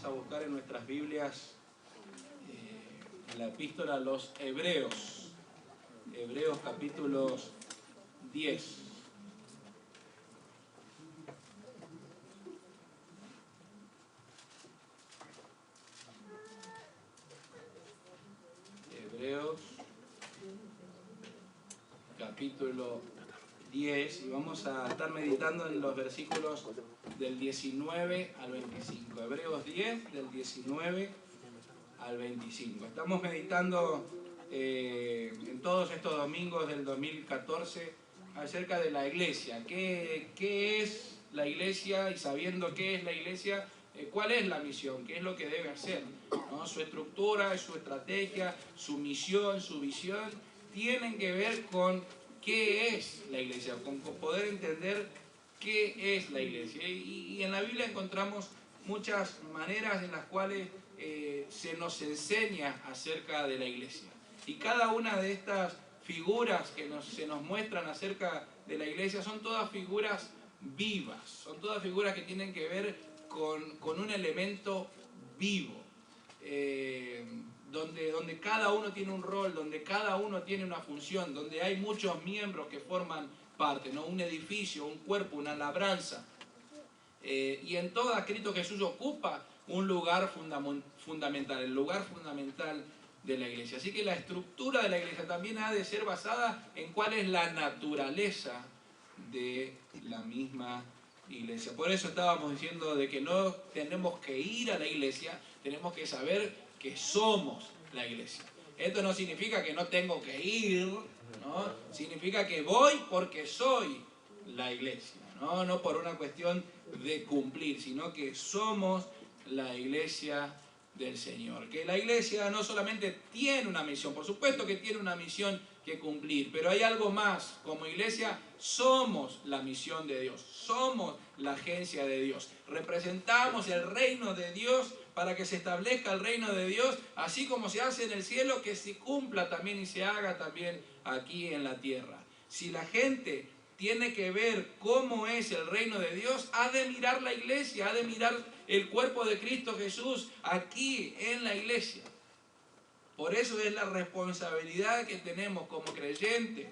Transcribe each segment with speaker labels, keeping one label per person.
Speaker 1: vamos a buscar en nuestras Biblias en la epístola a los Hebreos. Hebreos capítulo 10. Hebreos capítulo 10, y vamos a estar meditando en los versículos del 19 al 25. Hebreos 10, del 19 al 25. Estamos meditando en todos estos domingos del 2014 acerca de la iglesia. ¿Qué es la iglesia? Y sabiendo qué es la iglesia, ¿cuál es la misión? ¿Qué es lo que debe hacer? ¿No? Su estructura, su estrategia, su misión, su visión, tienen que ver con qué es la iglesia, con poder entender qué es la iglesia. Y en la Biblia encontramos muchas maneras en las cuales se nos enseña acerca de la iglesia. Y cada una de estas figuras que se nos muestran acerca de la iglesia son todas figuras vivas, son todas figuras que tienen que ver con un elemento vivo. Donde cada uno tiene un rol, donde cada uno tiene una función, donde hay muchos miembros que forman parte, ¿no? Un edificio, un cuerpo, una labranza. Y en todas Cristo Jesús ocupa un lugar fundamental, el lugar fundamental de la iglesia. Así que la estructura de la iglesia también ha de ser basada en cuál es la naturaleza de la misma iglesia. Por eso estábamos diciendo de que no tenemos que ir a la iglesia, tenemos que saber que somos la iglesia. Esto no significa que no tengo que ir, ¿no? Significa que voy porque soy la iglesia, ¿no? No por una cuestión de cumplir, sino que somos la iglesia del Señor. Que la iglesia no solamente tiene una misión, por supuesto que tiene una misión que cumplir, pero hay algo más. Como iglesia somos la misión de Dios, somos la agencia de Dios, representamos el reino de Dios para que se establezca el reino de Dios, así como se hace en el cielo, que se cumpla también y se haga también aquí en la tierra. Si la gente tiene que ver cómo es el reino de Dios, ha de mirar la iglesia, ha de mirar el cuerpo de Cristo Jesús aquí en la iglesia. Por eso es la responsabilidad que tenemos como creyentes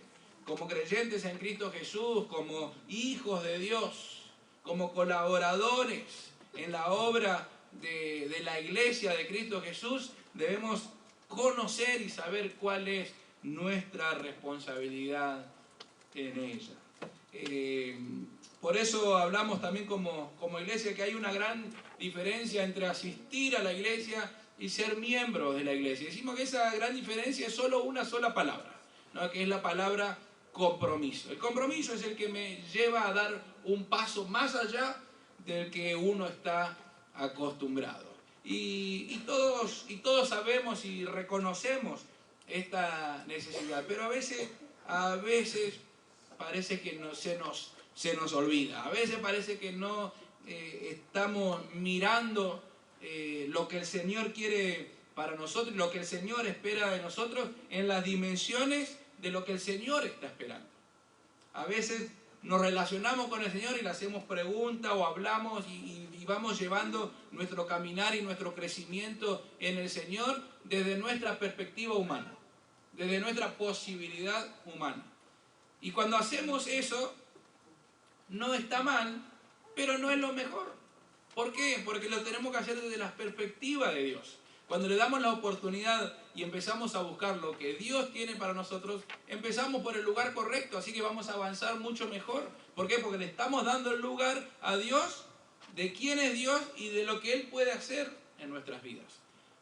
Speaker 1: en Cristo Jesús, como hijos de Dios, como colaboradores en la obra de la iglesia de Cristo Jesús. Debemos conocer y saber cuál es nuestra responsabilidad en ella. Por eso hablamos también como iglesia que hay una gran diferencia entre asistir a la iglesia y ser miembro de la iglesia. Decimos que esa gran diferencia es solo una sola palabra, ¿no? Que es la palabra compromiso. El compromiso es el que me lleva a dar un paso más allá del que uno está acostumbrado. Y todos sabemos y reconocemos esta necesidad, pero a veces parece que se nos olvida. A veces parece que no estamos mirando lo que el Señor quiere para nosotros, lo que el Señor espera de nosotros en las dimensiones de lo que el Señor está esperando. A veces nos relacionamos con el Señor y le hacemos preguntas o hablamos y vamos llevando nuestro caminar y nuestro crecimiento en el Señor desde nuestra perspectiva humana, desde nuestra posibilidad humana. Y cuando hacemos eso, no está mal, pero no es lo mejor. ¿Por qué? Porque lo tenemos que hacer desde la perspectiva de Dios. Cuando le damos la oportunidad y empezamos a buscar lo que Dios tiene para nosotros, empezamos por el lugar correcto, así que vamos a avanzar mucho mejor. ¿Por qué? Porque le estamos dando el lugar a Dios, de quién es Dios y de lo que Él puede hacer en nuestras vidas.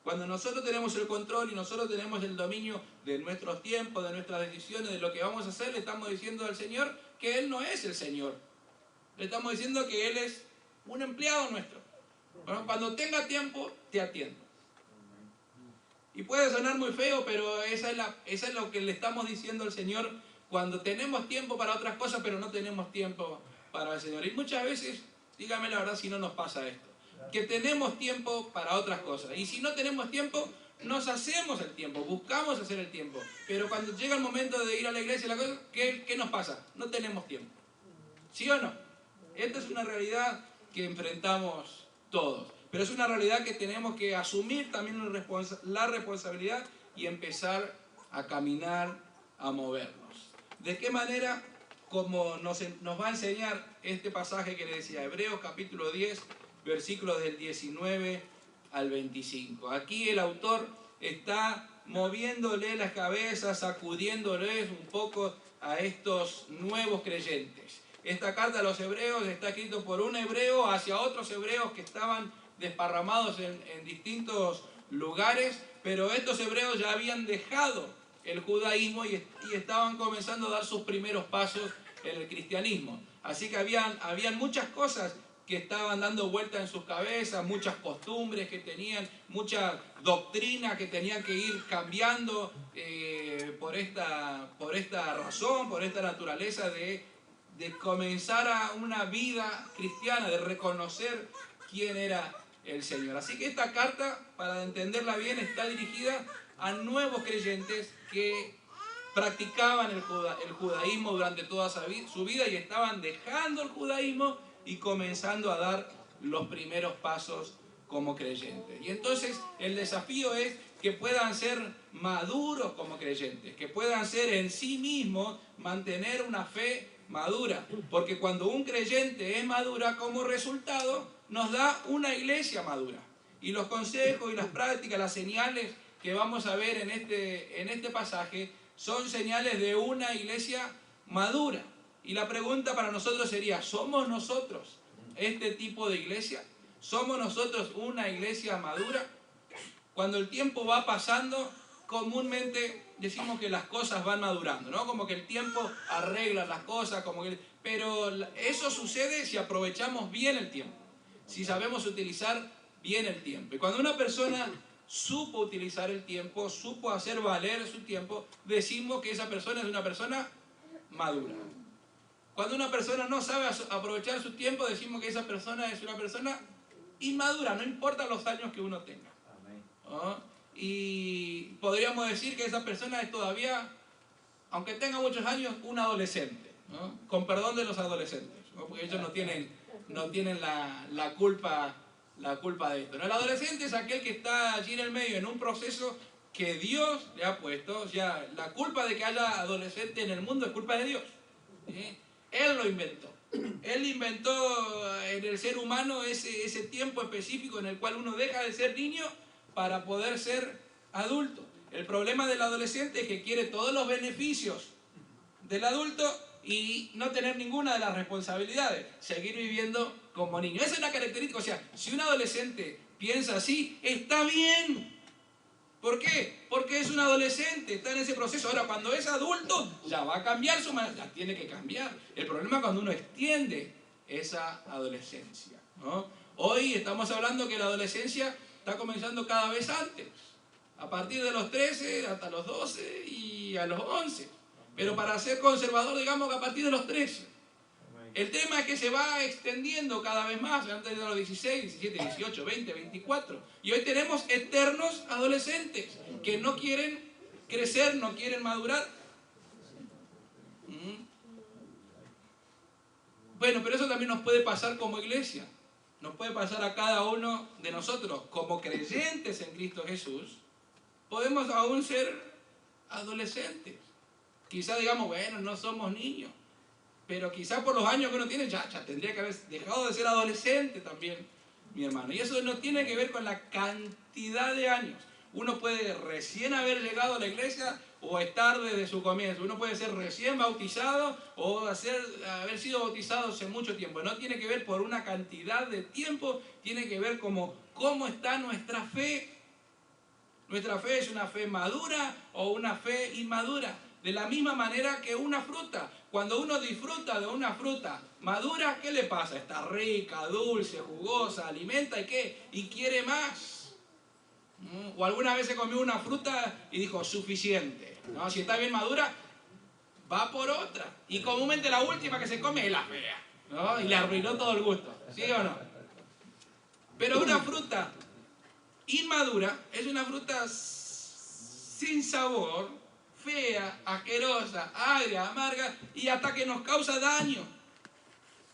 Speaker 1: Cuando nosotros tenemos el control y nosotros tenemos el dominio de nuestros tiempos, de nuestras decisiones, de lo que vamos a hacer, le estamos diciendo al Señor que Él no es el Señor. Le estamos diciendo que Él es un empleado nuestro. Bueno, cuando tenga tiempo, te atiendo. Y puede sonar muy feo, pero esa es lo que le estamos diciendo al Señor cuando tenemos tiempo para otras cosas, pero no tenemos tiempo para el Señor. Y muchas veces, dígame la verdad si no nos pasa esto, que tenemos tiempo para otras cosas. Y si no tenemos tiempo, nos hacemos el tiempo, buscamos hacer el tiempo. Pero cuando llega el momento de ir a la iglesia, ¿qué nos pasa? No tenemos tiempo. ¿Sí o no? Esta es una realidad que enfrentamos todos. pero es una realidad que tenemos que asumir también la responsabilidad y empezar a caminar, a movernos. ¿De qué manera? Como nos va a enseñar este pasaje que le decía, Hebreos capítulo 10, versículos del 19 al 25. Aquí el autor está moviéndole las cabezas, sacudiéndoles un poco a estos nuevos creyentes. Esta carta a los hebreos está escrita por un hebreo hacia otros hebreos que estaban desparramados en distintos lugares, pero estos hebreos ya habían dejado el judaísmo y estaban comenzando a dar sus primeros pasos en el cristianismo. Así que habían muchas cosas que estaban dando vuelta en sus cabezas, muchas costumbres que tenían, mucha doctrina que tenían que ir cambiando por esta razón, por esta naturaleza de comenzar a una vida cristiana, de reconocer quién era el Señor. Así que esta carta, para entenderla bien, está dirigida a nuevos creyentes que practicaban el judaísmo durante toda su vida y estaban dejando el judaísmo y comenzando a dar los primeros pasos como creyentes. Y entonces el desafío es que puedan ser maduros como creyentes, que puedan ser en sí mismos, mantener una fe madura. Porque cuando un creyente es madura, como resultado nos da una iglesia madura. Y los consejos y las prácticas, las señales que vamos a ver en este pasaje son señales de una iglesia madura. Y la pregunta para nosotros sería, ¿somos nosotros este tipo de iglesia? ¿Somos nosotros una iglesia madura? Cuando el tiempo va pasando, comúnmente decimos que las cosas van madurando, ¿no? Como que el tiempo arregla las cosas, pero eso sucede si aprovechamos bien el tiempo, si sabemos utilizar bien el tiempo. Y cuando una persona supo utilizar el tiempo, supo hacer valer su tiempo, decimos que esa persona es una persona madura. Cuando una persona no sabe aprovechar su tiempo, decimos que esa persona es una persona inmadura, no importa los años que uno tenga. ¿No? Y podríamos decir que esa persona es todavía, aunque tenga muchos años, un adolescente, ¿no? Con perdón de los adolescentes, ¿no? Porque ellos no tienen la culpa de esto, ¿no? El adolescente es aquel que está allí en el medio, en un proceso que Dios le ha puesto. O sea, la culpa de que haya adolescente en el mundo es culpa de Dios, ¿sí? Él lo inventó. Él inventó en el ser humano ese tiempo específico en el cual uno deja de ser niño para poder ser adulto. El problema del adolescente es que quiere todos los beneficios del adulto y no tener ninguna de las responsabilidades, seguir viviendo como niño. Esa es una característica. O sea, si un adolescente piensa así, está bien. ¿Por qué? Porque es un adolescente, está en ese proceso. Ahora, cuando es adulto, ya va a cambiar su manera, ya tiene que cambiar. El problema es cuando uno extiende esa adolescencia, ¿no? Hoy estamos hablando que la adolescencia está comenzando cada vez antes, a partir de los 13 hasta los 12 y a los 11. Pero para ser conservador, digamos que a partir de los 13. El tema es que se va extendiendo cada vez más, antes de los 16, 17, 18, 20, 24. Y hoy tenemos eternos adolescentes que no quieren crecer, no quieren madurar. Bueno, pero eso también nos puede pasar como iglesia. Nos puede pasar a cada uno de nosotros. Como creyentes en Cristo Jesús, podemos aún ser adolescentes. Quizá digamos, bueno, no somos niños. Pero quizá por los años que uno tiene, ya tendría que haber dejado de ser adolescente también, mi hermano. Y eso no tiene que ver con la cantidad de años. Uno puede recién haber llegado a la iglesia o estar desde su comienzo. Uno puede ser recién bautizado o haber sido bautizado hace mucho tiempo. No tiene que ver por una cantidad de tiempo, tiene que ver cómo está nuestra fe. Nuestra fe es una fe madura o una fe inmadura. De la misma manera que una fruta. Cuando uno disfruta de una fruta madura, ¿qué le pasa? Está rica, dulce, jugosa, alimenta y ¿qué? Y quiere más. O alguna vez se comió una fruta y dijo, suficiente, ¿no? Si está bien madura, va por otra. Y comúnmente la última que se come es la fea, ¿no? Y le arruinó todo el gusto, ¿sí o no? Pero una fruta inmadura es una fruta sin sabor, fea, asquerosa, agria, amarga y hasta que nos causa daño.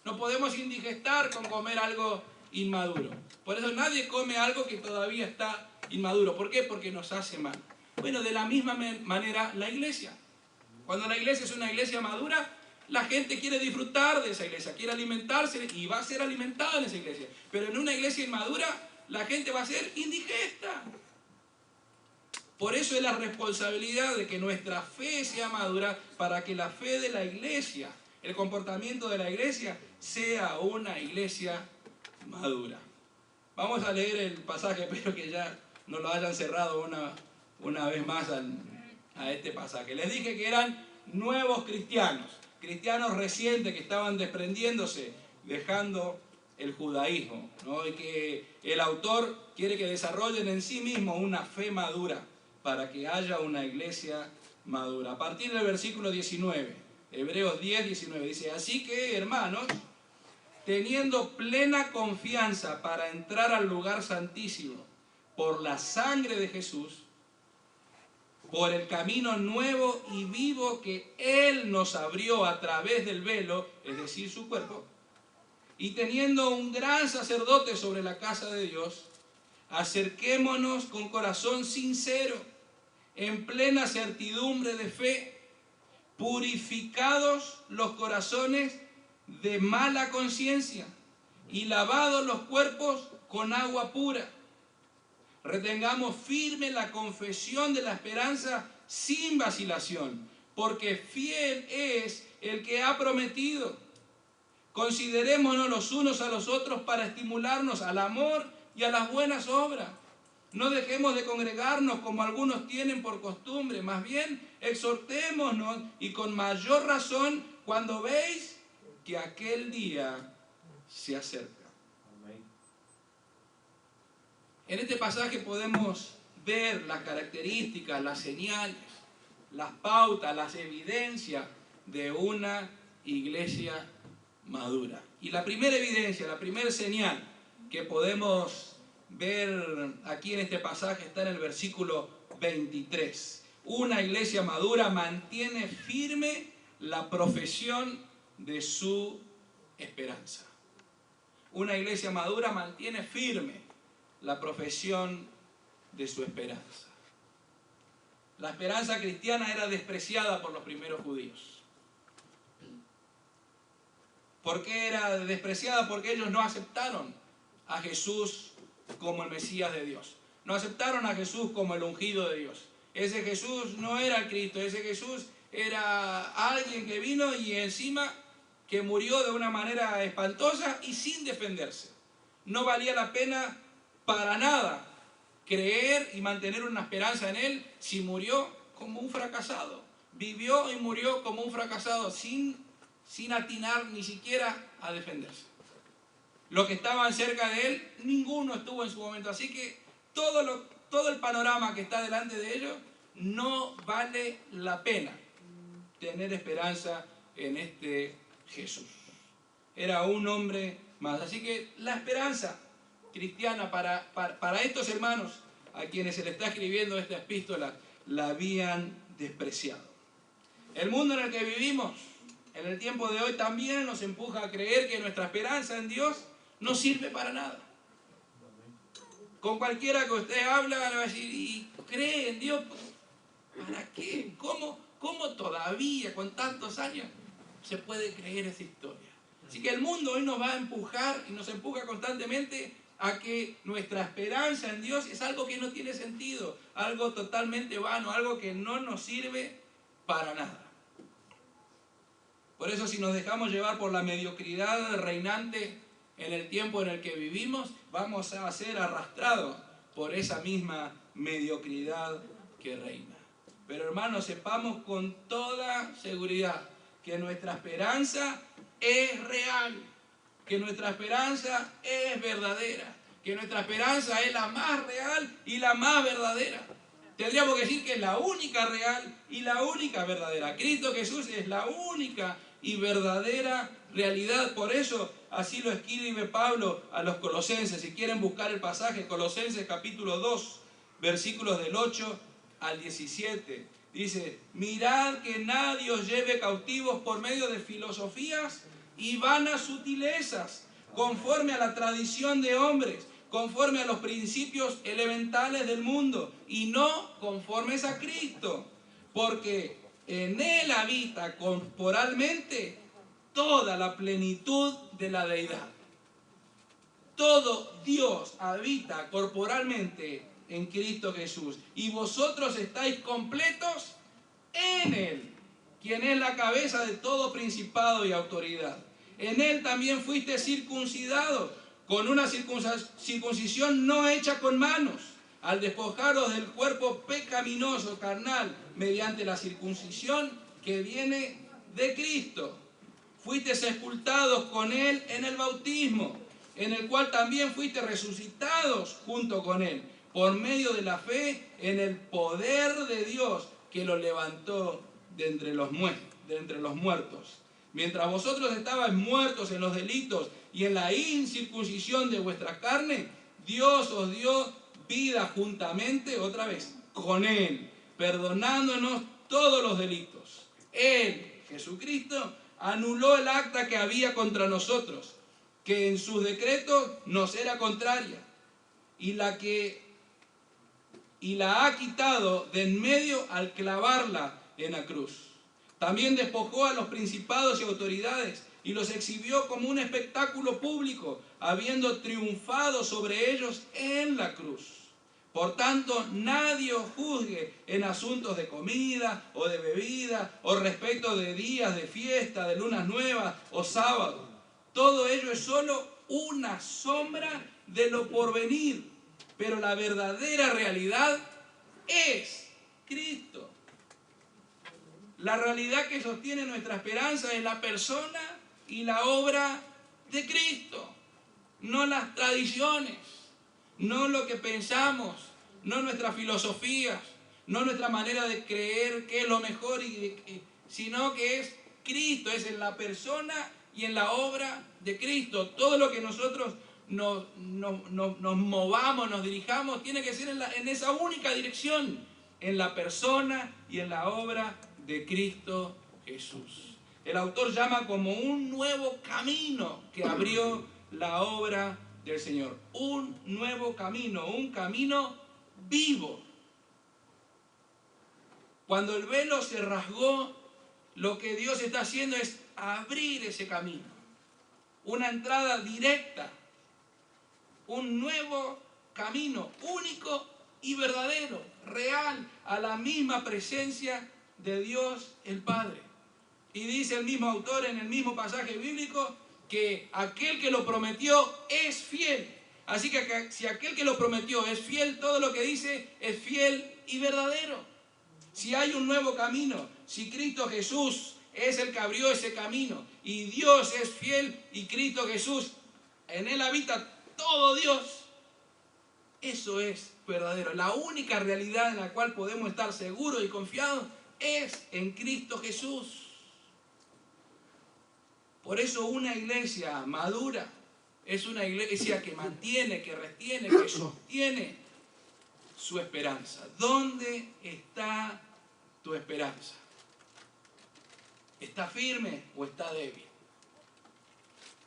Speaker 1: No podemos indigestar con comer algo inmaduro. Por eso nadie come algo que todavía está inmaduro. ¿Por qué? Porque nos hace mal. Bueno, de la misma manera la iglesia. Cuando la iglesia es una iglesia madura, la gente quiere disfrutar de esa iglesia, quiere alimentarse y va a ser alimentada en esa iglesia. Pero en una iglesia inmadura, la gente va a ser indigesta. Por eso es la responsabilidad de que nuestra fe sea madura para que la fe de la iglesia, el comportamiento de la iglesia, sea una iglesia madura. Vamos a leer el pasaje, espero que ya no lo hayan cerrado una vez más a este pasaje. Les dije que eran nuevos cristianos, cristianos recientes que estaban desprendiéndose, dejando el judaísmo, ¿no? Y que el autor quiere que desarrollen en sí mismos una fe madura para que haya una iglesia madura. A partir del versículo 19, Hebreos 10, 19, dice: así que, hermanos, teniendo plena confianza para entrar al lugar santísimo por la sangre de Jesús, por el camino nuevo y vivo que Él nos abrió a través del velo, es decir, su cuerpo, y teniendo un gran sacerdote sobre la casa de Dios, acerquémonos con corazón sincero, en plena certidumbre de fe, purificados los corazones de mala conciencia y lavados los cuerpos con agua pura. Retengamos firme la confesión de la esperanza sin vacilación, porque fiel es el que ha prometido. Considerémonos los unos a los otros para estimularnos al amor y a las buenas obras. No dejemos de congregarnos como algunos tienen por costumbre, más bien exhortémonos, y con mayor razón cuando veis que aquel día se acerca. En este pasaje podemos ver las características, las señales, las pautas, las evidencias de una iglesia madura. Y la primera evidencia, la primera señal que podemos ver aquí en este pasaje está en el versículo 23. Una iglesia madura mantiene firme la profesión de su esperanza. Una iglesia madura mantiene firme la profesión de su esperanza. La esperanza cristiana era despreciada por los primeros judíos. ¿Por qué era despreciada? Porque ellos no aceptaron a Jesús como el Mesías de Dios. No aceptaron a Jesús como el ungido de Dios. Ese Jesús no era el Cristo, ese Jesús era alguien que vino y encima que murió de una manera espantosa y sin defenderse. No valía la pena para nada creer y mantener una esperanza en Él si murió como un fracasado. Vivió y murió como un fracasado sin atinar ni siquiera a defenderse. Los que estaban cerca de Él, ninguno estuvo en su momento. Así que todo el panorama que está delante de ellos no vale la pena tener esperanza en este Jesús. Era un hombre más. Así que la esperanza cristiana para estos hermanos a quienes se le está escribiendo esta epístola la habían despreciado. El mundo en el que vivimos en el tiempo de hoy también nos empuja a creer que nuestra esperanza en Dios no sirve para nada. Con cualquiera que usted habla le va a decir: ¿y cree en Dios? ¿Para qué? ¿Cómo todavía con tantos años se puede creer esa historia? Así que el mundo hoy nos va a empujar y nos empuja constantemente a que nuestra esperanza en Dios es algo que no tiene sentido, algo totalmente vano, algo que no nos sirve para nada. Por eso, si nos dejamos llevar por la mediocridad reinante en el tiempo en el que vivimos, vamos a ser arrastrados por esa misma mediocridad que reina. Pero hermanos, sepamos con toda seguridad que nuestra esperanza es real, que nuestra esperanza es verdadera, que nuestra esperanza es la más real y la más verdadera. Tendríamos que decir que es la única real y la única verdadera. Cristo Jesús es la única y verdadera realidad. Por eso así lo escribe Pablo a los colosenses. Si quieren buscar el pasaje, Colosenses capítulo 2, versículos del 8 al 17. Dice: mirad que nadie os lleve cautivos por medio de filosofías y vanas sutilezas, conforme a la tradición de hombres, conforme a los principios elementales del mundo, y no conformes a Cristo, porque en Él habita corporalmente toda la plenitud de la deidad. Todo Dios habita corporalmente en Cristo Jesús, y vosotros estáis completos en Él, quien es la cabeza de todo principado y autoridad. En Él también fuiste circuncidados con una circuncisión no hecha con manos, al despojaros del cuerpo pecaminoso carnal mediante la circuncisión que viene de Cristo. Fuiste sepultados con Él en el bautismo, en el cual también fuiste resucitados junto con Él, por medio de la fe en el poder de Dios que lo levantó de entre los muertos. Mientras vosotros estabais muertos en los delitos y en la incircuncisión de vuestra carne, Dios os dio vida juntamente, otra vez, con Él, perdonándonos todos los delitos. Él, Jesucristo, anuló el acta que había contra nosotros, que en sus decretos nos era contraria, y la ha quitado de en medio al clavarla en la cruz. También despojó a los principados y autoridades y los exhibió como un espectáculo público, habiendo triunfado sobre ellos en la cruz. Por tanto, nadie os juzgue en asuntos de comida o de bebida o respecto de días de fiesta, de lunas nuevas o sábados. Todo ello es solo una sombra de lo porvenir, pero la verdadera realidad es Cristo. La realidad que sostiene nuestra esperanza es la persona y la obra de Cristo, no las tradiciones, no lo que pensamos, no nuestras filosofías, no nuestra manera de creer que es lo mejor, sino que es Cristo, es en la persona y en la obra de Cristo. Todo lo que nosotros nos movamos, nos dirijamos, tiene que ser en esa única dirección, en la persona y en la obra de Cristo Jesús. El autor llama como un nuevo camino que abrió la obra del Señor. Un nuevo camino, un camino vivo. Cuando el velo se rasgó, lo que Dios está haciendo es abrir ese camino. Una entrada directa. Un nuevo camino, único y verdadero, real, a la misma presencia de Dios el Padre. Y dice el mismo autor en el mismo pasaje bíblico que aquel que lo prometió es fiel. Así que si aquel que lo prometió es fiel, todo lo que dice es fiel y verdadero. Si hay un nuevo camino, si Cristo Jesús es el que abrió ese camino y Dios es fiel y Cristo Jesús, en Él habita todo Dios, eso es verdadero. La única realidad en la cual podemos estar seguros y confiados es en Cristo Jesús. Por eso una iglesia madura es una iglesia que mantiene, que retiene, que sostiene su esperanza. ¿Dónde está tu esperanza? ¿Está firme o está débil?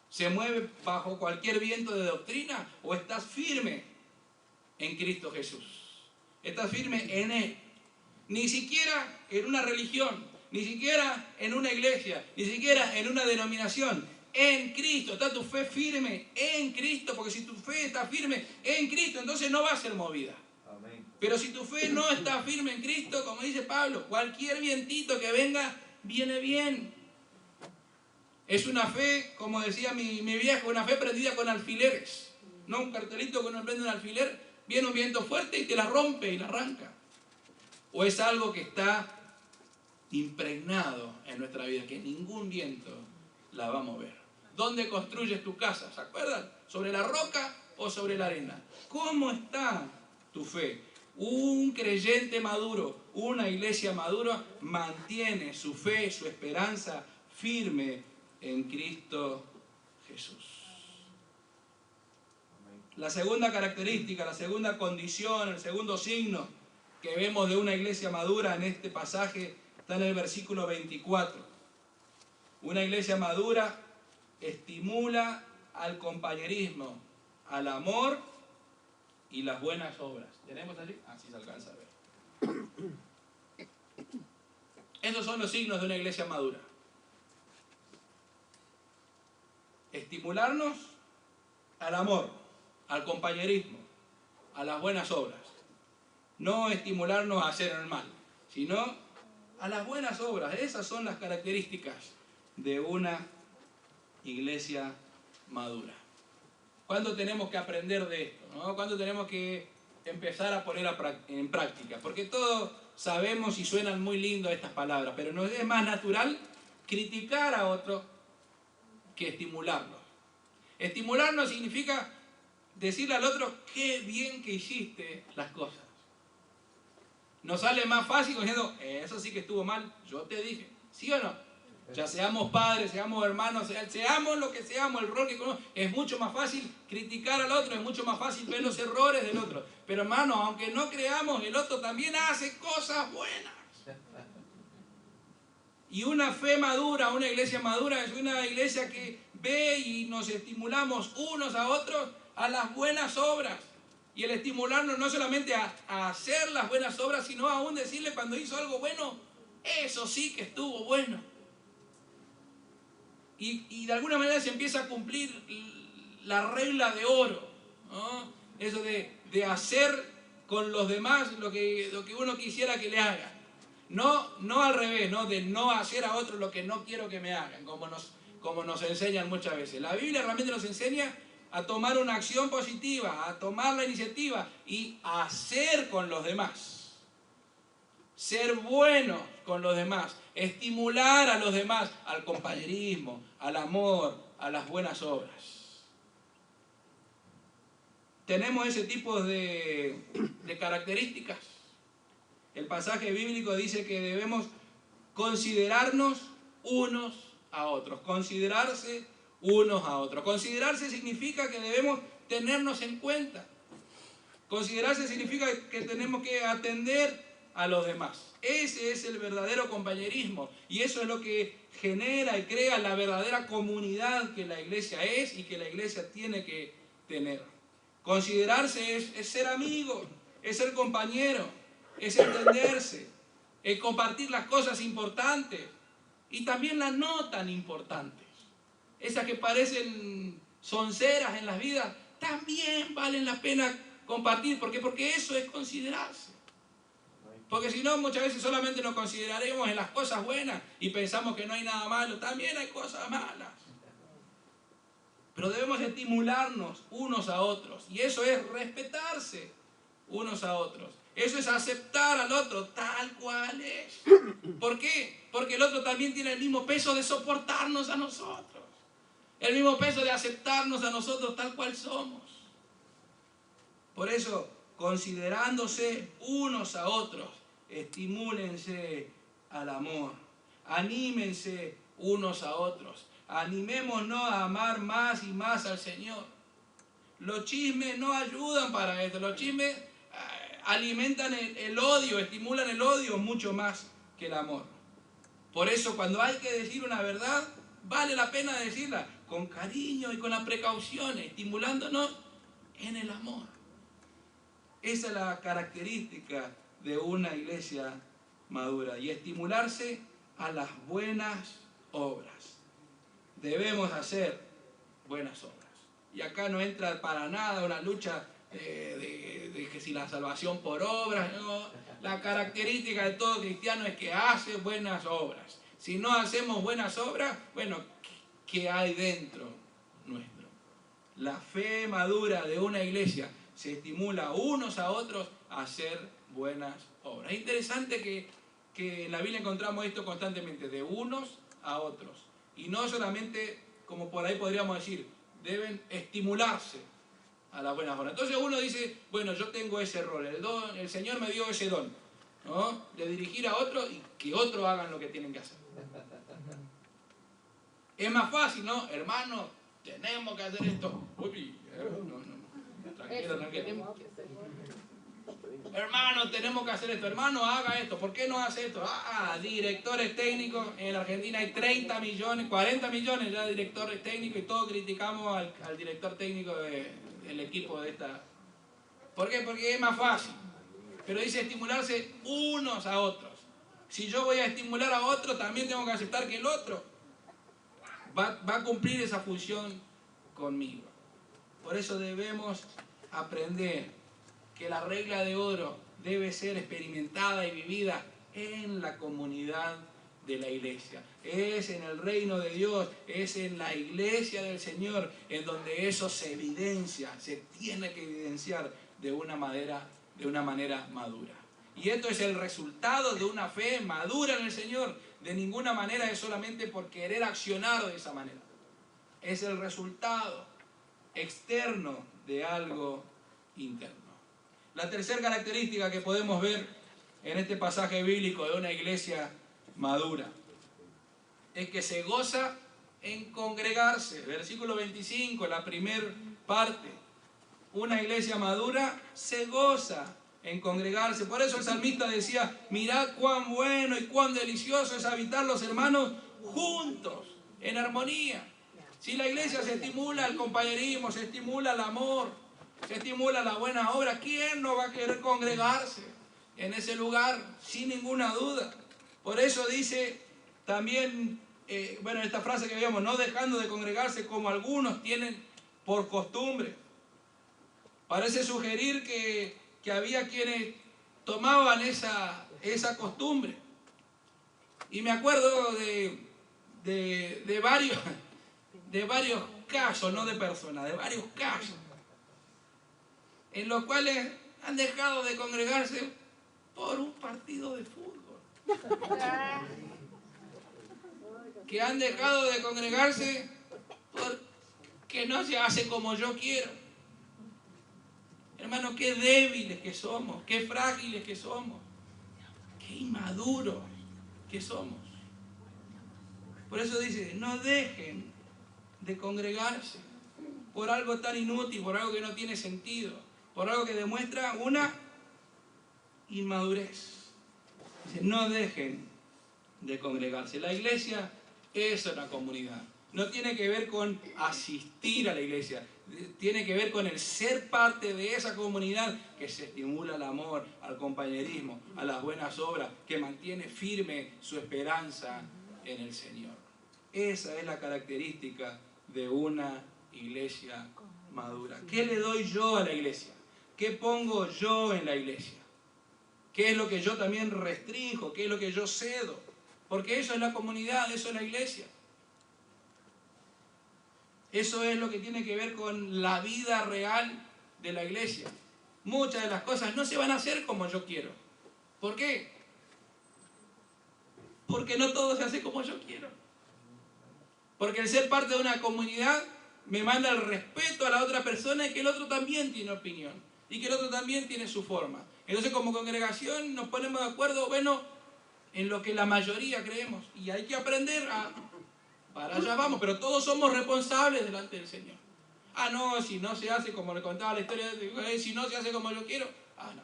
Speaker 1: ¿Se mueve bajo cualquier viento de doctrina o estás firme en Cristo Jesús? Estás firme en Él. Ni siquiera en una religión, ni siquiera en una iglesia, ni siquiera en una denominación. En Cristo. Está tu fe firme en Cristo, porque si tu fe está firme en Cristo, entonces no va a ser movida. Amén. Pero si tu fe no está firme en Cristo, como dice Pablo, cualquier vientito que venga, viene bien. Es una fe, como decía mi viejo, una fe prendida con alfileres. No un cartelito que uno prende un alfiler, viene un viento fuerte y te la rompe y la arranca. O es algo que está impregnado en nuestra vida, que ningún viento la va a mover. ¿Dónde construyes tu casa? ¿Se acuerdan? ¿Sobre la roca o sobre la arena? ¿Cómo está tu fe? Un creyente maduro, una iglesia madura, mantiene su fe, su esperanza firme en Cristo Jesús. La segunda característica, la segunda condición, el segundo signo que vemos de una iglesia madura en este pasaje está en el versículo 24. Una iglesia madura estimula al compañerismo, al amor y las buenas obras. ¿Tenemos allí? Así se alcanza a ver. Esos son los signos de una iglesia madura. Estimularnos al amor, al compañerismo, a las buenas obras. No estimularnos a hacer el mal, sino a las buenas obras. Esas son las características de una iglesia madura. ¿Cuándo tenemos que aprender de esto? ¿No? ¿Cuándo tenemos que empezar a poner en práctica? Porque todos sabemos y suenan muy lindo estas palabras, pero nos es más natural criticar a otro que estimularlo. Estimularnos significa decirle al otro qué bien que hiciste las cosas. Nos sale más fácil diciendo, eso sí que estuvo mal, yo te dije, ¿sí o no? Ya seamos padres, seamos hermanos, seamos lo que seamos, el rol que conozcamos, es mucho más fácil criticar al otro, es mucho más fácil ver los errores del otro. Pero hermano, aunque no creamos, el otro también hace cosas buenas. Y una fe madura, una iglesia madura, es una iglesia que ve y nos estimulamos unos a otros a las buenas obras. Y el estimularnos no solamente a hacer las buenas obras, sino aún decirle cuando hizo algo bueno, eso sí que estuvo bueno. Y de alguna manera se empieza a cumplir la regla de oro, ¿no? Eso de hacer con los demás lo que uno quisiera que le hagan. No al revés, ¿no? De no hacer a otros lo que no quiero que me hagan, como nos enseñan muchas veces. La Biblia realmente nos enseña a tomar una acción positiva, a tomar la iniciativa y a hacer con los demás. Ser buenos con los demás, estimular a los demás al compañerismo, al amor, a las buenas obras. Tenemos ese tipo de características. El pasaje bíblico dice que debemos considerarnos unos a otros, considerarse unos a otros. Considerarse significa que debemos tenernos en cuenta. Considerarse significa que tenemos que atender a los demás. Ese es el verdadero compañerismo y eso es lo que genera y crea la verdadera comunidad que la iglesia es y que la iglesia tiene que tener. Considerarse es ser amigo, es ser compañero, es entenderse, es compartir las cosas importantes y también las no tan importantes. Esas que parecen sonceras en las vidas, también valen la pena compartir. ¿Por qué? Porque eso es considerarse. Porque si no, muchas veces solamente nos consideraremos en las cosas buenas y pensamos que no hay nada malo. También hay cosas malas. Pero debemos estimularnos unos a otros. Y eso es respetarse unos a otros. Eso es aceptar al otro tal cual es. ¿Por qué? Porque el otro también tiene el mismo peso de soportarnos a nosotros. El mismo peso de aceptarnos a nosotros tal cual somos. Por eso, considerándose unos a otros, estimúlense al amor. Anímense unos a otros. Animémonos a amar más y más al Señor. Los chismes no ayudan para esto. Los chismes alimentan el odio, estimulan el odio mucho más que el amor. Por eso cuando hay que decir una verdad, vale la pena decirla con cariño y con la precaución, estimulándonos en el amor. Esa es la característica de una iglesia madura y estimularse a las buenas obras. Debemos hacer buenas obras. Y acá no entra para nada una lucha de que si la salvación por obras, no. La característica de todo cristiano es que hace buenas obras. Si no hacemos buenas obras, bueno, ¿qué hay dentro nuestro? La fe madura de una iglesia se estimula unos a otros a hacer buenas obras. Es interesante que en la Biblia encontramos esto constantemente, de unos a otros. Y no solamente, como por ahí podríamos decir, deben estimularse a las buenas obras. Entonces uno dice, bueno, yo tengo ese rol, el Señor me dio ese don, ¿no? De dirigir a otros y que otros hagan lo que tienen que hacer. Es más fácil, ¿no? Hermano, tenemos que hacer esto. Uy, no. Tranquilo. hermano, tenemos que hacer esto, hermano, haga esto, ¿por qué no hace esto? Directores técnicos, en la Argentina hay 30 millones, 40 millones ya de directores técnicos y todos criticamos al director técnico del equipo de esta. ¿Por qué? Porque es más fácil, pero dice estimularse unos a otros. Si yo voy a estimular a otro, también tengo que aceptar que el otro va a cumplir esa función conmigo. Por eso debemos aprender que la regla de oro debe ser experimentada y vivida en la comunidad de la iglesia. Es en el reino de Dios, es en la iglesia del Señor, en donde eso se evidencia, se tiene que evidenciar de una manera madura. Y esto es el resultado de una fe madura en el Señor. De ninguna manera es solamente por querer accionar de esa manera. Es el resultado externo de algo interno. La tercera característica que podemos ver en este pasaje bíblico de una iglesia madura es que se goza en congregarse. Versículo 25, la primera parte. Una iglesia madura se goza en congregarse. Por eso el salmista decía, mirad cuán bueno y cuán delicioso es habitar los hermanos juntos, en armonía. Si la iglesia se estimula el compañerismo, se estimula el amor, se estimula la buena obra, ¿quién no va a querer congregarse en ese lugar? Sin ninguna duda. Por eso dice también, esta frase que veíamos, no dejando de congregarse como algunos tienen por costumbre. Parece sugerir que había quienes tomaban esa costumbre. Y me acuerdo de varios casos, no de personas, de varios casos, en los cuales han dejado de congregarse por un partido de fútbol. Que han dejado de congregarse porque no se hace como yo quiero. Hermanos, qué débiles que somos, qué frágiles que somos, qué inmaduros que somos. Por eso dice, no dejen de congregarse por algo tan inútil, por algo que no tiene sentido, por algo que demuestra una inmadurez. Dice, no dejen de congregarse. La iglesia es una comunidad. No tiene que ver con asistir a la iglesia, tiene que ver con el ser parte de esa comunidad que se estimula al amor, al compañerismo, a las buenas obras, que mantiene firme su esperanza en el Señor. Esa es la característica de una iglesia madura. ¿Qué le doy yo a la iglesia? ¿Qué pongo yo en la iglesia? ¿Qué es lo que yo también restrinjo? ¿Qué es lo que yo cedo? Porque eso es la comunidad, eso es la iglesia. Eso es lo que tiene que ver con la vida real de la iglesia. Muchas de las cosas no se van a hacer como yo quiero. ¿Por qué? Porque no todo se hace como yo quiero. Porque el ser parte de una comunidad me manda el respeto a la otra persona y que el otro también tiene opinión. Y que el otro también tiene su forma. Entonces como congregación nos ponemos de acuerdo, en lo que la mayoría creemos. Y hay que aprender para allá vamos, pero todos somos responsables delante del Señor. No, si no se hace como le contaba la historia, si no se hace como yo quiero, no,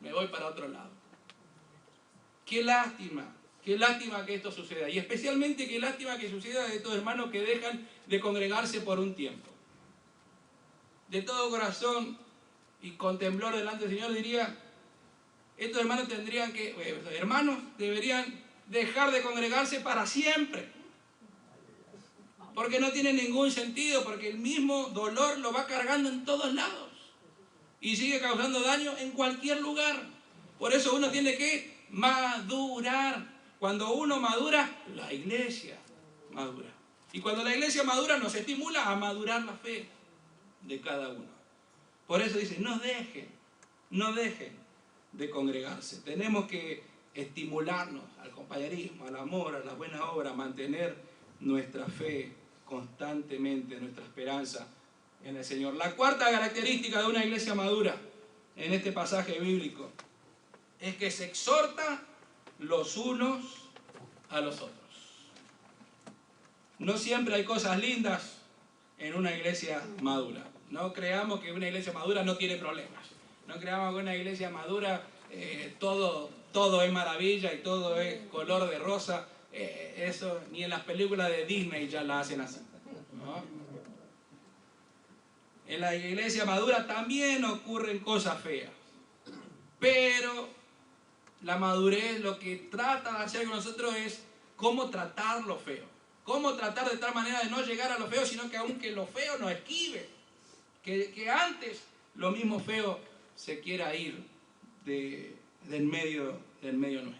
Speaker 1: me voy para otro lado. Qué lástima que esto suceda. Y especialmente qué lástima que suceda de estos hermanos que dejan de congregarse por un tiempo. De todo corazón y con temblor delante del Señor diría, estos hermanos deberían dejar de congregarse para siempre. Porque no tiene ningún sentido, porque el mismo dolor lo va cargando en todos lados. Y sigue causando daño en cualquier lugar. Por eso uno tiene que madurar. Cuando uno madura, la iglesia madura. Y cuando la iglesia madura, nos estimula a madurar la fe de cada uno. Por eso dice, no dejen de congregarse. Tenemos que estimularnos al compañerismo, al amor, a las buenas obras, mantener nuestra fe constantemente, nuestra esperanza en el Señor. La cuarta característica de una iglesia madura en este pasaje bíblico es que se exhorta los unos a los otros. No siempre hay cosas lindas en una iglesia madura. No creamos que una iglesia madura no tiene problemas. No creamos que una iglesia madura todo es maravilla y todo es color de rosa. Eso ni en las películas de Disney ya la hacen así, ¿no? En la iglesia madura también ocurren cosas feas, pero la madurez lo que trata de hacer con nosotros es cómo tratar lo feo, cómo tratar de tal manera de no llegar a lo feo, sino que aunque lo feo nos esquive, que antes lo mismo feo se quiera ir del medio nuestro.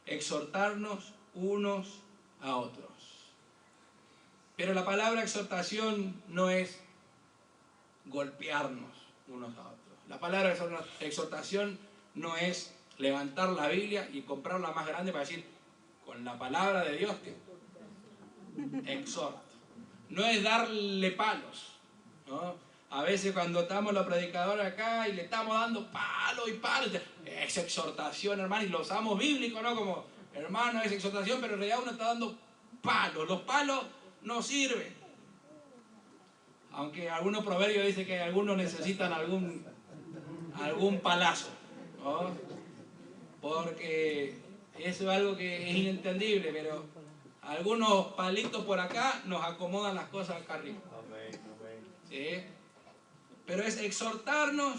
Speaker 1: Exhortarnos unos a otros. Pero la palabra exhortación no es golpearnos unos a otros. La palabra exhortación no es levantar la Biblia y comprarla más grande para decir, con la palabra de Dios te exhorto. No es darle palos, ¿no? A veces cuando estamos los predicadores acá y le estamos dando palo y palo, es exhortación, hermano, y lo usamos bíblico, ¿no? Como, hermano, es exhortación, pero en realidad uno está dando palos. Los palos no sirven. Aunque algunos proverbios dicen que algunos necesitan algún palazo, ¿no? Porque eso es algo que es inentendible, pero algunos palitos por acá nos acomodan las cosas acá arriba. ¿Sí? Pero es exhortarnos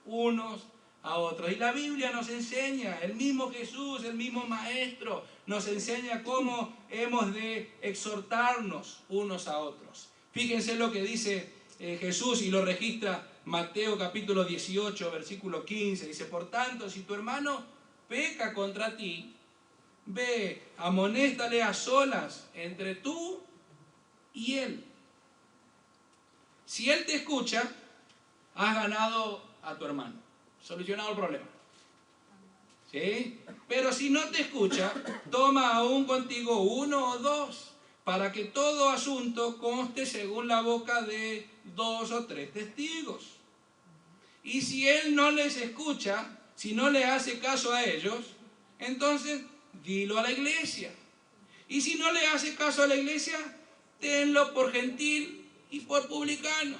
Speaker 1: unos a otros. Y la Biblia nos enseña, el mismo Jesús, el mismo Maestro, nos enseña cómo hemos de exhortarnos unos a otros. Fíjense lo que dice Jesús y lo registra Mateo capítulo 18, versículo 15. Dice, por tanto, si tu hermano peca contra ti, ve, amonéstale a solas entre tú y él. Si él te escucha, has ganado a tu hermano, solucionado el problema. ¿Sí? Pero si no te escucha, toma aún contigo uno o dos, para que todo asunto conste según la boca de 2 o 3 testigos. Y si él no les escucha, si no le hace caso a ellos, entonces dilo a la iglesia. Y si no le hace caso a la iglesia, tenlo por gentil y por publicano.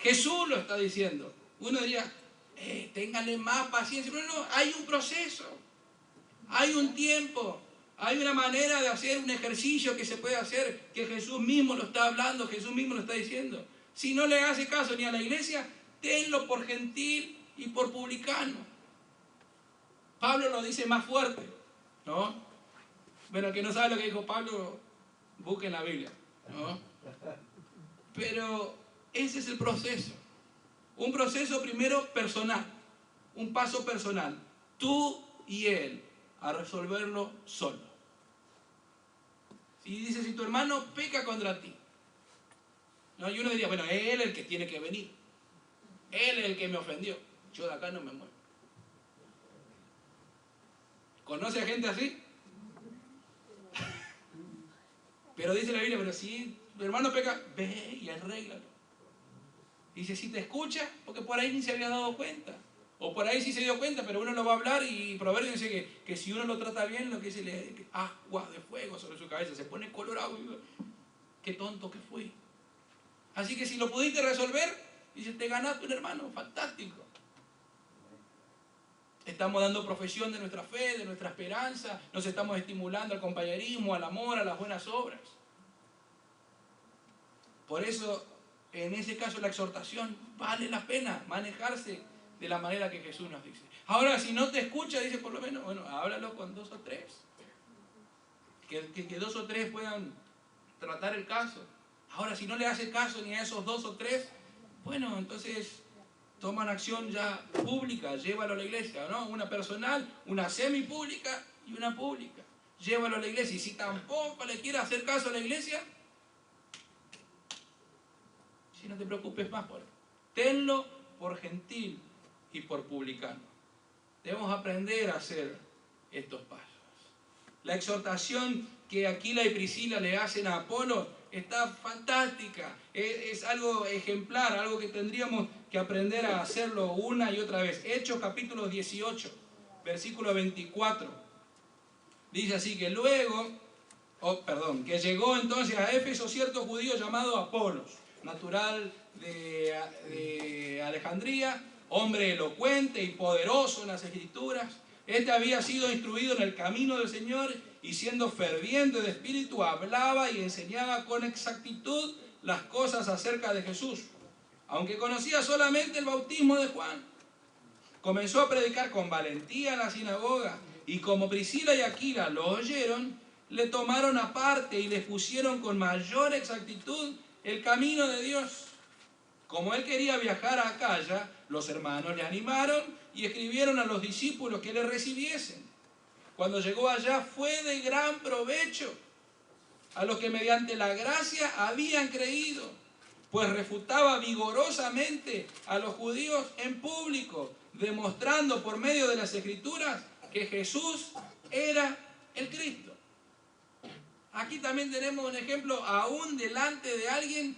Speaker 1: Jesús lo está diciendo. Uno diría, téngale más paciencia. Pero no, hay un proceso, hay un tiempo, hay una manera de hacer un ejercicio que se puede hacer, que Jesús mismo lo está hablando, Jesús mismo lo está diciendo. Si no le hace caso ni a la iglesia, tenlo por gentil y por publicano. Pablo lo dice más fuerte, ¿no? Bueno, el que no sabe lo que dijo Pablo, busque en la Biblia, ¿no? Pero ese es el proceso. Un proceso primero personal, un paso personal. Tú y él a resolverlo solo. Y dice, si tu hermano peca contra ti, ¿no? Y uno diría, bueno, él es el que tiene que venir. Él es el que me ofendió. Yo de acá no me muevo. ¿Conoce a gente así? Pero dice la Biblia, pero si tu hermano peca, ve y arréglalo. Dice, si te escucha, porque por ahí ni se había dado cuenta. O por ahí sí se dio cuenta, pero uno lo va a hablar y Proverbio dice que si uno lo trata bien, lo que dice, le agua de fuego sobre su cabeza, se pone colorado. Qué tonto que fui. Así que si lo pudiste resolver, dice, te ganaste un hermano, fantástico. Estamos dando profesión de nuestra fe, de nuestra esperanza, nos estamos estimulando al compañerismo, al amor, a las buenas obras. Por eso, en ese caso, la exhortación vale la pena manejarse de la manera que Jesús nos dice. Ahora, si no te escucha, dice por lo menos, bueno, háblalo con 2 o 3. Que 2 o 3 puedan tratar el caso. Ahora, si no le hace caso ni a esos 2 o 3, bueno, entonces toman acción ya pública, llévalo a la iglesia, ¿no? Una personal, una semipública y una pública. Llévalo a la iglesia. Y si tampoco le quiere hacer caso a la iglesia, si no te preocupes más por él. Tenlo por gentil y por publicano. Debemos aprender a hacer estos pasos. La exhortación que Aquila y Priscila le hacen a Apolo está fantástica. Es algo ejemplar, algo que tendríamos que aprender a hacerlo una y otra vez. Hechos capítulo 18, versículo 24. Dice así que llegó entonces a Éfeso cierto judío llamado Apolos, natural de Alejandría, hombre elocuente y poderoso en las Escrituras. Este había sido instruido en el camino del Señor y siendo ferviente de espíritu hablaba y enseñaba con exactitud las cosas acerca de Jesús, aunque conocía solamente el bautismo de Juan. Comenzó a predicar con valentía en la sinagoga y como Priscila y Aquila lo oyeron, le tomaron aparte y les pusieron con mayor exactitud el camino de Dios. Como él quería viajar a Acaya, los hermanos le animaron y escribieron a los discípulos que le recibiesen. Cuando llegó allá fue de gran provecho a los que mediante la gracia habían creído, pues refutaba vigorosamente a los judíos en público, demostrando por medio de las Escrituras que Jesús era el Cristo. Aquí también tenemos un ejemplo aún delante de alguien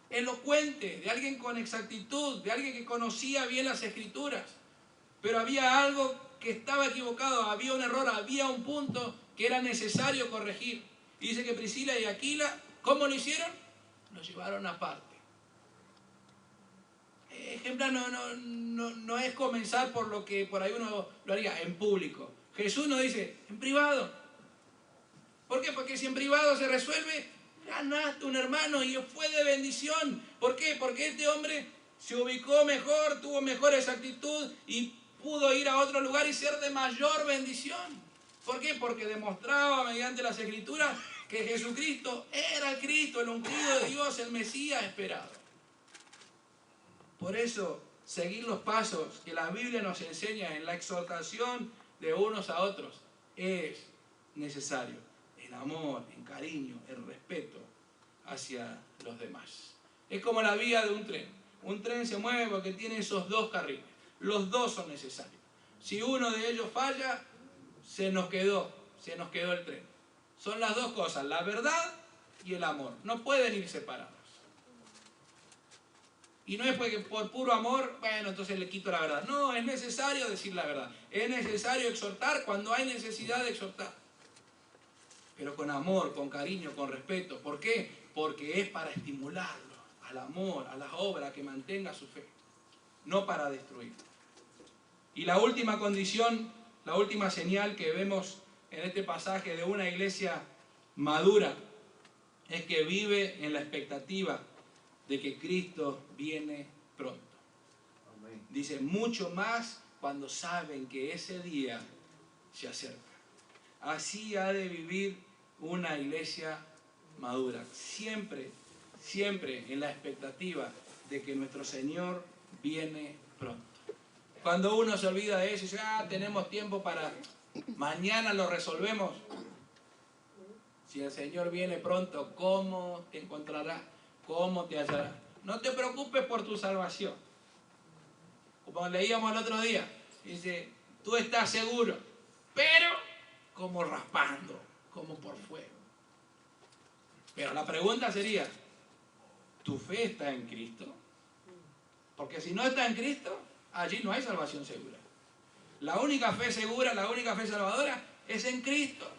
Speaker 1: elocuente, de alguien con exactitud, de alguien que conocía bien las Escrituras, pero había algo que estaba equivocado, había un error, había un punto que era necesario corregir. Y dice que Priscila y Aquila, ¿cómo lo hicieron? Lo llevaron aparte. Ejemplo, no es comenzar por lo que por ahí uno lo haría en público. Jesús nos dice, en privado. ¿Por qué? Porque si en privado se resuelve, ganaste un hermano y fue de bendición. ¿Por qué? Porque este hombre se ubicó mejor, tuvo mejor exactitud y pudo ir a otro lugar y ser de mayor bendición. ¿Por qué? Porque demostraba mediante las Escrituras que Jesucristo era el Cristo, el ungido de Dios, el Mesías esperado. Por eso, seguir los pasos que la Biblia nos enseña en la exhortación de unos a otros es necesario. El amor, el cariño, el respeto hacia los demás. Es como la vía de un tren. Un tren se mueve porque tiene esos dos carriles. Los dos son necesarios. Si uno de ellos falla, se nos quedó el tren. Son las dos cosas, la verdad y el amor. No pueden ir separados. Y no es porque por puro amor, bueno, entonces le quito la verdad. No, es necesario decir la verdad. Es necesario exhortar cuando hay necesidad de exhortar. Pero con amor, con cariño, con respeto. ¿Por qué? Porque es para estimularlo al amor, a las obras, que mantenga su fe. No para destruirlo. Y la última condición, la última señal que vemos en este pasaje de una iglesia madura es que vive en la expectativa de que Cristo viene pronto. Dice, mucho más cuando saben que ese día se acerca. Así ha de vivir una iglesia madura. Siempre, siempre en la expectativa de que nuestro Señor viene pronto. Cuando uno se olvida de eso y dice, tenemos tiempo para mañana lo resolvemos. Si el Señor viene pronto, ¿cómo te encontrará? ¿Cómo te hallará? No te preocupes por tu salvación. Como leíamos el otro día, dice, tú estás seguro, pero como raspando, como por fuego. Pero la pregunta sería, ¿tu fe está en Cristo? Porque si no está en Cristo, allí no hay salvación segura. La única fe segura, la única fe salvadora es en Cristo.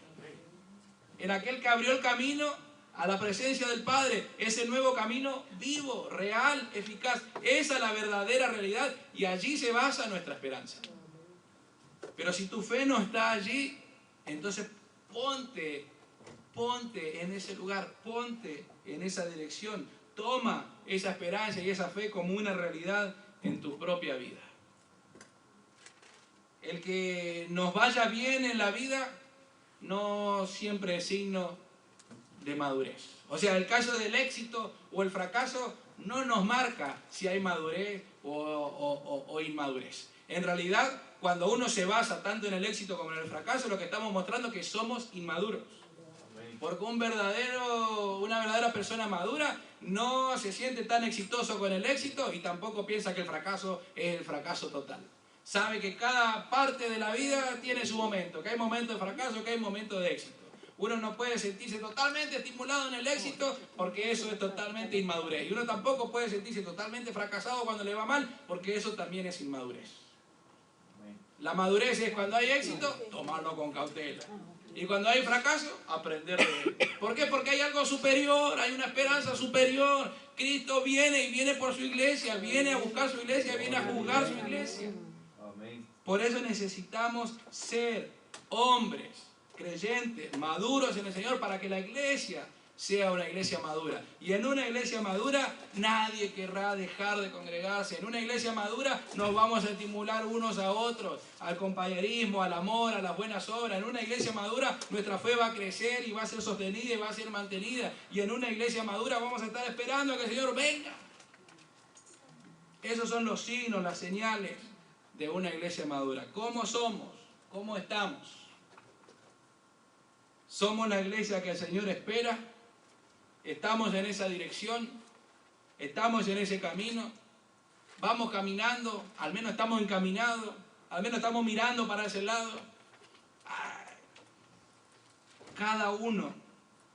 Speaker 1: En aquel que abrió el camino a la presencia del Padre, ese nuevo camino vivo, real, eficaz. Esa es la verdadera realidad y allí se basa nuestra esperanza. Pero si tu fe no está allí, entonces ponte en ese lugar, ponte en esa dirección. Toma esa esperanza y esa fe como una realidad en tu propia vida. El que nos vaya bien en la vida no siempre es signo de madurez. O sea, el caso del éxito o el fracaso no nos marca si hay madurez o inmadurez. En realidad, cuando uno se basa tanto en el éxito como en el fracaso, lo que estamos mostrando es que somos inmaduros. Porque una verdadera persona madura no se siente tan exitoso con el éxito y tampoco piensa que el fracaso es el fracaso total. Sabe que cada parte de la vida tiene su momento, que hay momentos de fracaso, que hay momentos de éxito. Uno no puede sentirse totalmente estimulado en el éxito porque eso es totalmente inmadurez. Y uno tampoco puede sentirse totalmente fracasado cuando le va mal porque eso también es inmadurez. La madurez es cuando hay éxito, tomarlo con cautela. Y cuando hay fracaso, aprender de él. ¿Por qué? Porque hay algo superior, hay una esperanza superior. Cristo viene y viene por su iglesia, viene a buscar su iglesia, viene a juzgar su iglesia. Por eso necesitamos ser hombres, creyentes, maduros en el Señor, para que la iglesia sea una iglesia madura. Y en una iglesia madura nadie querrá dejar de congregarse. En una iglesia madura nos vamos a estimular unos a otros, al compañerismo, al amor, a las buenas obras. En una iglesia madura nuestra fe va a crecer y va a ser sostenida y va a ser mantenida. Y en una iglesia madura vamos a estar esperando a que el Señor venga. Esos son los signos, las señales de una iglesia madura. ¿Cómo somos? ¿Cómo estamos? ¿Somos la iglesia que el Señor espera? ¿Estamos en esa dirección? ¿Estamos en ese camino? ¿Vamos caminando? ¿Al menos estamos encaminados? ¿Al menos estamos mirando para ese lado? Cada uno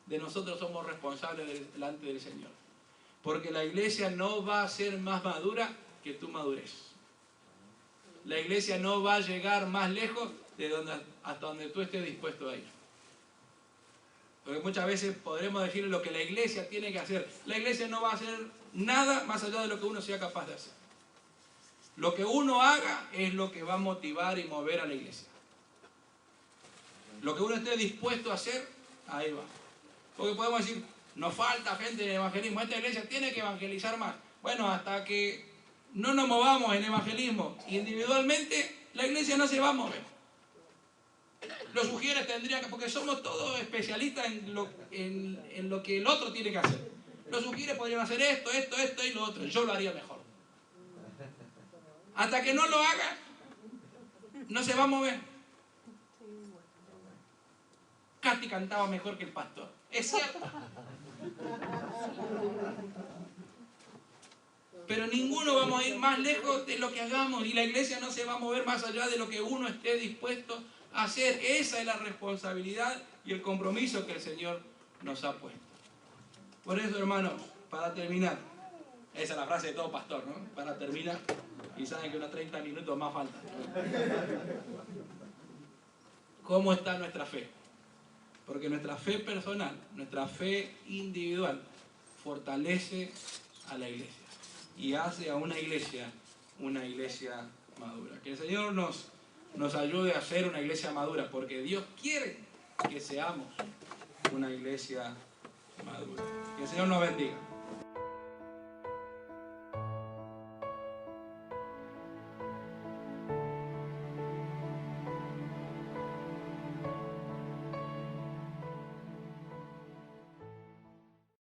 Speaker 1: de nosotros somos responsables delante del Señor. Porque la iglesia no va a ser más madura que tu madurez. La iglesia no va a llegar más lejos hasta donde tú estés dispuesto a ir. Porque muchas veces podremos decir lo que la iglesia tiene que hacer. La iglesia no va a hacer nada más allá de lo que uno sea capaz de hacer. Lo que uno haga es lo que va a motivar y mover a la iglesia. Lo que uno esté dispuesto a hacer, ahí va. Porque podemos decir, nos falta gente en el evangelismo. Esta iglesia tiene que evangelizar más. Bueno, hasta que no nos movamos en evangelismo individualmente, la iglesia no se va a mover. Los sugieres tendrían que, porque somos todos especialistas en lo que el otro tiene que hacer. Los sugieres podrían hacer esto y lo otro. Yo lo haría mejor. Hasta que no lo haga, no se va a mover. Katy cantaba mejor que el pastor. Es cierto. Pero ninguno vamos a ir más lejos de lo que hagamos. Y la iglesia no se va a mover más allá de lo que uno esté dispuesto a hacer. Esa es la responsabilidad y el compromiso que el Señor nos ha puesto. Por eso, hermanos, para terminar, esa es la frase de todo pastor, ¿no? Para terminar, y saben que unos 30 minutos más faltan. ¿Cómo está nuestra fe? Porque nuestra fe personal, nuestra fe individual, fortalece a la iglesia y hace a una iglesia madura. Que el Señor nos ayude a ser una iglesia madura, porque Dios quiere que seamos una iglesia madura. Que el Señor nos bendiga.